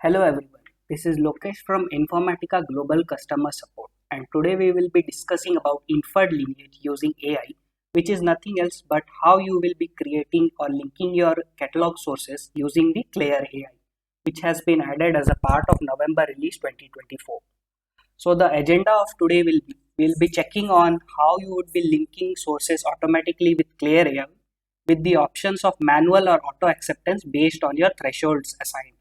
Hello everyone, this is Lokesh from Informatica Global Customer Support, and today we will be discussing about Inferred Lineage using AI, which is nothing else but how you will be creating or linking your catalog sources using the Claire AI, which has been added as a part of November release 2024. So the agenda of today will be we'll be checking on how you would be linking sources automatically with Claire AI with the options of manual or auto acceptance based on your thresholds assigned,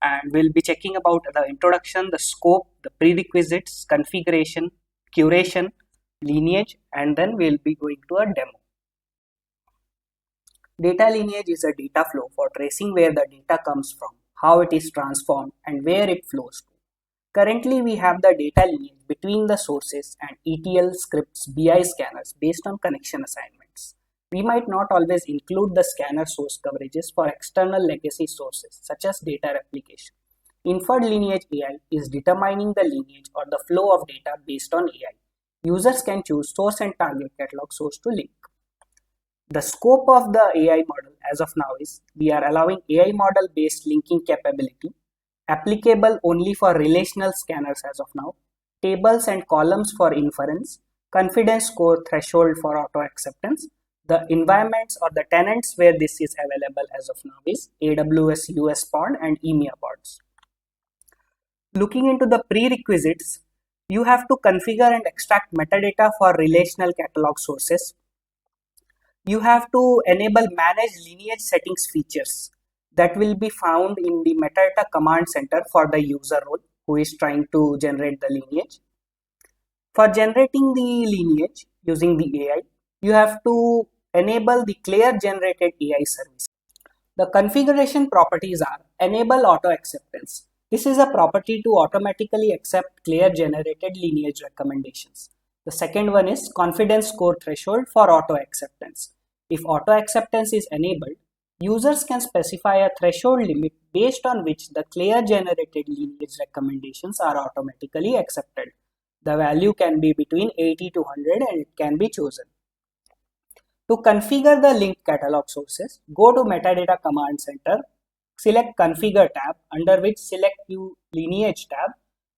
and we'll be checking about the introduction, the scope, the prerequisites, configuration, curation, lineage, and then we'll be going to a demo. Data lineage is a data flow for tracing where the data comes from, how it is transformed, and where it flows to. Currently, we have the data lineage between the sources and ETL scripts BI scanners based on connection assignments. We might not always include the scanner source coverages for external legacy sources such as data replication. Inferred lineage AI is determining the lineage or the flow of data based on AI. Users can choose source and target catalog source to link. The scope of the AI model as of now is we are allowing AI model based linking capability, applicable only for relational scanners as of now, tables and columns for inference, confidence score threshold for auto acceptance. The environments or the tenants where this is available as of now is AWS US pod and EMEA pods. Looking into the prerequisites, you have to configure and extract metadata for relational catalog sources. You have to enable manage lineage settings features that will be found in the metadata command center for the user role who is trying to generate the lineage. For generating the lineage using the AI, you have to enable the Claire generated AI service. The configuration properties are enable auto acceptance. This is a property to automatically accept Claire generated lineage recommendations. The second one is confidence score threshold for auto acceptance. If auto acceptance is enabled, users can specify a threshold limit based on which the Claire generated lineage recommendations are automatically accepted. The value can be between 80 to 100 and it can be chosen. To configure the linked catalog sources, go to Metadata Command Center, select Configure tab, under which select Lineage tab.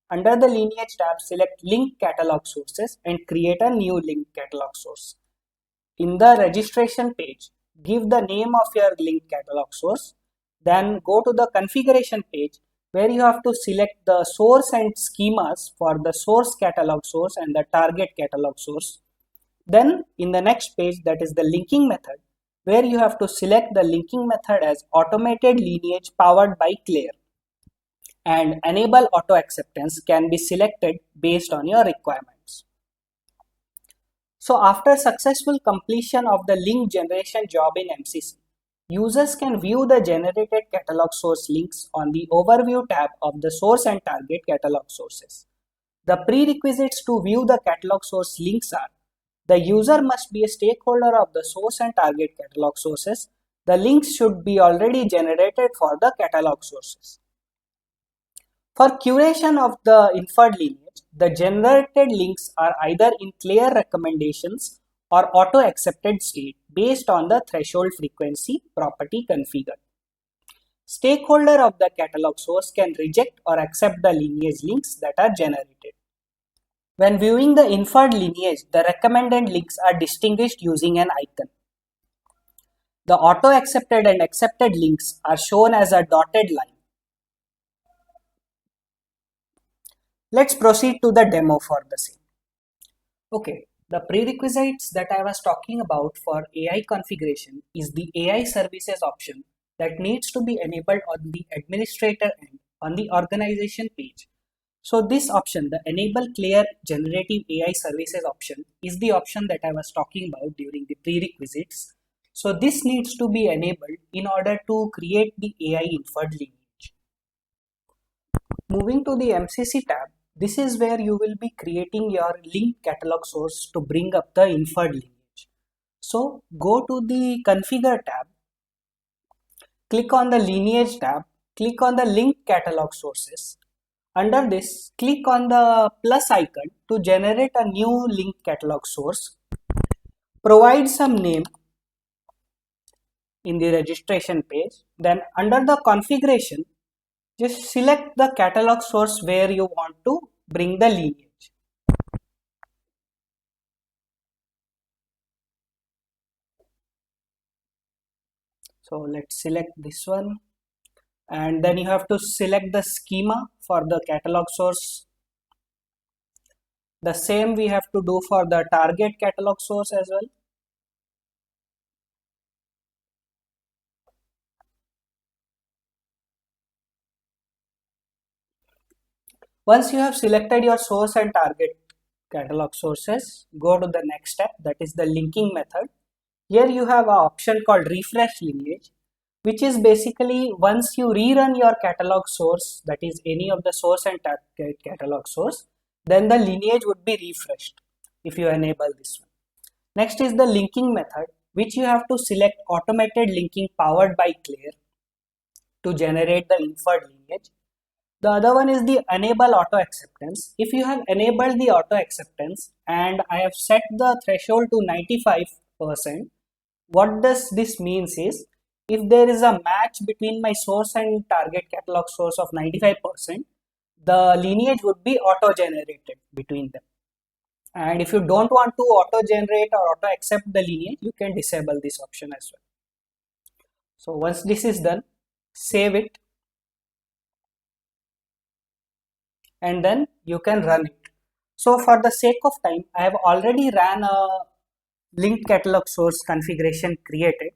Under the Lineage tab, select Link Catalog Sources and create a new link catalog source. In the registration page, give the name of your link catalog source. Then go to the configuration page where you have to select the source and schemas for the source catalog source and the target catalog source. Then in the next page, that is the linking method, where you have to select the linking method as automated lineage powered by Claire, and enable auto acceptance can be selected based on your requirements. So after successful completion of the link generation job in MCC, users can view the generated catalog source links on the overview tab of the source and target catalog sources. The prerequisites to view the catalog source links are: the user must be a stakeholder of the source and target catalog sources. The links should be already generated for the catalog sources. For curation of the inferred lineage, the generated links are either in Claire recommendations or auto accepted state based on the threshold frequency property configured. Stakeholder of the catalog source can reject or accept the lineage links that are generated. When viewing the inferred lineage, the recommended links are distinguished using an icon. The auto accepted and accepted links are shown as a dotted line. Let's proceed to the demo for the same. Okay, the prerequisites that I was talking about for AI configuration is the AI services option that needs to be enabled on the administrator end on the organization page. So this option, the enable Claire generative AI services option, is the option that I was talking about during the prerequisites. So this needs to be enabled in order to create the AI inferred lineage. Moving to the MCC tab, this is where you will be creating your link catalog source to bring up the inferred lineage. So go to the configure tab, click on the lineage tab, click on the link catalog sources. Under this, click on the plus icon to generate a new link catalog source. Provide some name in the registration page. Then under the configuration, just select the catalog source where you want to bring the lineage. So let's select this one, and then you have to select the schema for the catalog source. The same we have to do for the target catalog source as well. Once you have selected your source and target catalog sources, go to the next step, that is the linking method. Here you have an option called refresh lineage, which is basically once you rerun your catalog source, that is any of the source and target catalog source, then the lineage would be refreshed if you enable this one. Next is the linking method, which you have to select automated linking powered by Claire to generate the inferred lineage. The other one is the enable auto acceptance. If you have enabled the auto acceptance and I have set the threshold to 95%, what does this means is, if there is a match between my source and target catalog source of 95%, the lineage would be auto generated between them. And if you don't want to auto generate or auto accept the lineage, you can disable this option as well. So once this is done, save it, and then you can run it. So for the sake of time, I have already ran a linked catalog source configuration created.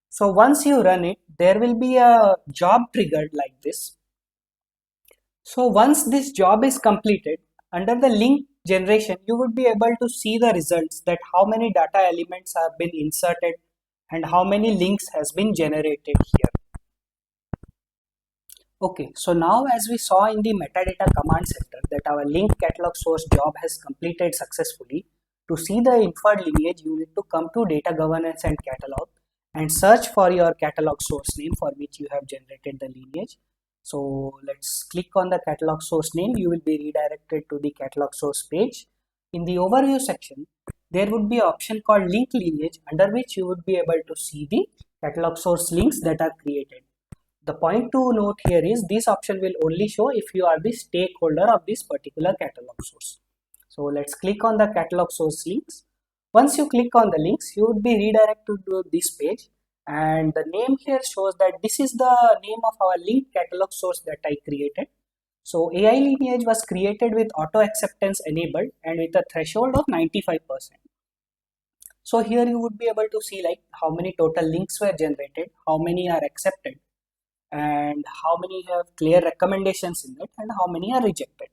So once you run it, there will be a job triggered like this. So once this job is completed, under the link generation, you would be able to see the results, that how many data elements have been inserted and how many links has been generated here. Okay, so now as we saw in the metadata command center that our link catalog source job has completed successfully, to see the inferred lineage, you need to come to data governance and catalog and search for your catalog source name for which you have generated the lineage. So let's click on the catalog source name. You will be redirected to the catalog source page. In the overview section, there would be an option called link lineage, under which you would be able to see the catalog source links that are created. The point to note here is this option will only show if you are the stakeholder of this particular catalog source. So let's click on the catalog source links. Once you click on the links, you would be redirected to this page, and the name here shows that this is the name of our link catalog source that I created. So AI lineage was created with auto acceptance enabled and with a threshold of 95%. So here you would be able to see like how many total links were generated, how many are accepted, and how many have clear recommendations in it, and how many are rejected.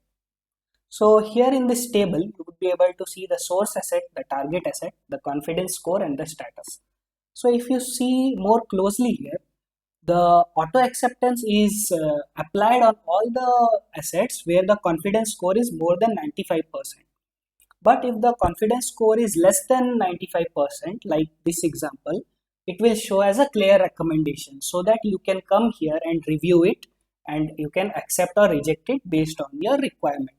So here in this table, you would be able to see the source asset, the target asset, the confidence score, and the status. So if you see more closely here, the auto acceptance is applied on all the assets where the confidence score is more than 95%. But if the confidence score is less than 95%, like this example, it will show as a clear recommendation, so that you can come here and review it and you can accept or reject it based on your requirement.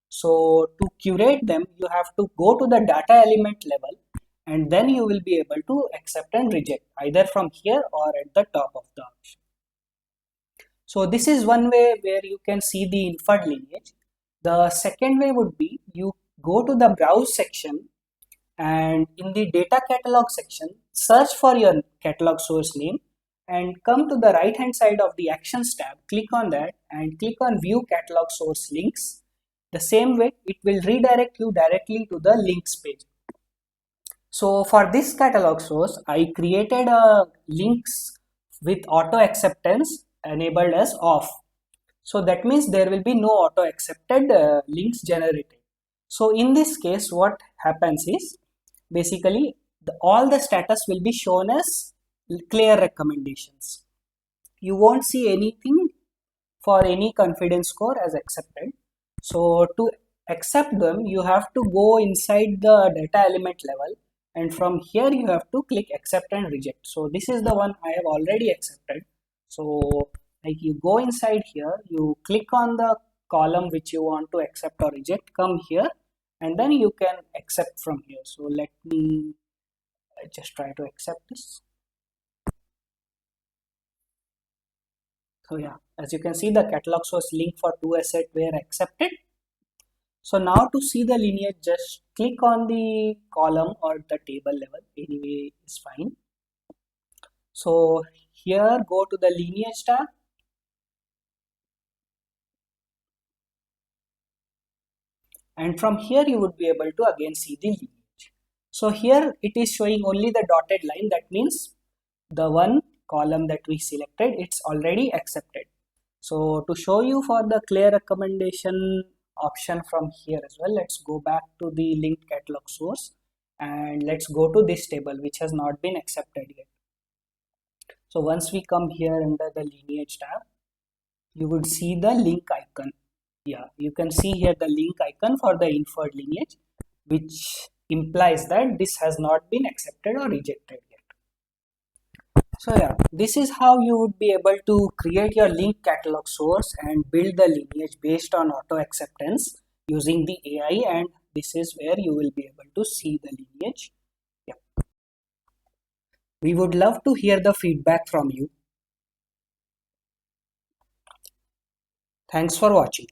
So to curate them, you have to go to the data element level, and then you will be able to accept and reject either from here or at the top of the option. So this is one way where you can see the inferred lineage. The second way would be you go to the browse section, and in the data catalog section, search for your catalog source name and come to the right hand side of the actions tab, click on that and click on view catalog source links. The same way, it will redirect you directly to the links page. So for this catalog source, I created a links with auto acceptance enabled as off. So that means there will be no auto accepted links generated. So in this case, what happens is basically all the status will be shown as clear recommendations. You won't see anything for any confidence score as accepted. So to accept them, you have to go inside the data element level, and from here you have to click accept and reject. So this is the one I have already accepted. So like you go inside here, you click on the column which you want to accept or reject, come here, and then you can accept from here. So let me just try to accept this. So yeah, as you can see, the catalog source link for two assets were accepted. So now to see the lineage, just click on the column or the table level, anyway is fine. So here go to the lineage tab. And from here you would be able to again see the lineage. So here it is showing only the dotted line. That means the one column that we selected, it's already accepted. So to show you for the clear recommendation option from here as well, let's go back to the linked catalog source and let's go to this table which has not been accepted yet. So once we come here under the lineage tab, you would see the link icon. Yeah, you can see here the link icon for the inferred lineage, which implies that this has not been accepted or rejected yet. So yeah, this is how you would be able to create your link catalog source and build the lineage based on auto acceptance using the AI, and this is where you will be able to see the lineage. Yeah. We would love to hear the feedback from you. Thanks for watching.